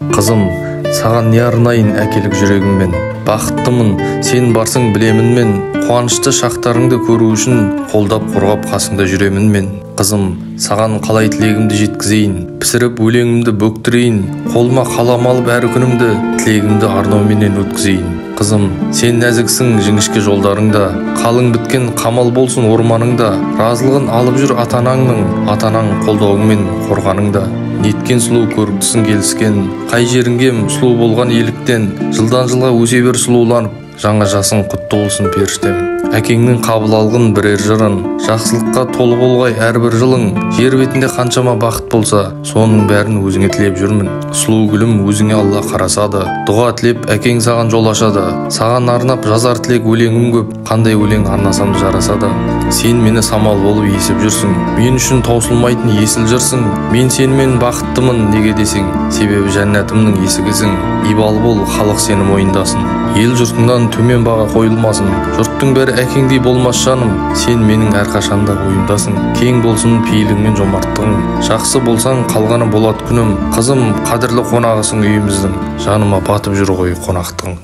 Қызым, саған не арнайын әкелік жүрегіммен. Бақыттымын, сен барсың білемін мен. Қуанышты шақтарыңды көру үшін қолдап қорғап қасыңда жүремін мен. Қызым, саған қалай тілегімді жеткізейін, пісіріп өлеңімді бөктірейін, қолыма қалам алып әр күнімді тілегімді арнауменен өткізейін. Қызым, сен нәзіксің жіңішке жолдарыңда, қалың біткен қамал болсын орманыңда, разылығын алып жүр атанаң қолдауыңмен қорғаныңда. Неткен сұлу көріктісің келіскен, қай жеріңгем сұлу болған еліктен, жылдан жылға өсе бер сұлуланып, жаңа жасың құтты болсын періштем. Әкеңнің қабыл алғын бірер жырын, жақсылыққа толы болғай әрбір жылың. Жер бетінде қаншама бақыт болса, соның бәрін өзіңе тілеп жүрмін. Сұлу гүлім, өзіңе Алла қарасады, дұға тілеп әкең саған жол ашады. Саған арнап жазар тілек өлеңім көп, қандай өлең арнасам жарасады. Сен мені самал болып есіп жүрсің, мен үшін таусылмайтын есіл жырсың. Мен сенімен бақыттымын неге десең, себебі жәннатымның есігісің. Ибалы бол, халық сені мойындасын, ел жұртыңнан төмен баға қойылмасын. Жұрттың бәрі әкеңдей болмас жаным, сен менің әрқашанда ойымдасың. Кең болсын пейілің мен жомарттығың, жақсы болсаң қалғаны болат күнім. Қызым, қадірлі қонағысың үйіміздің, жаныма батып жүр ғой қонақтығың.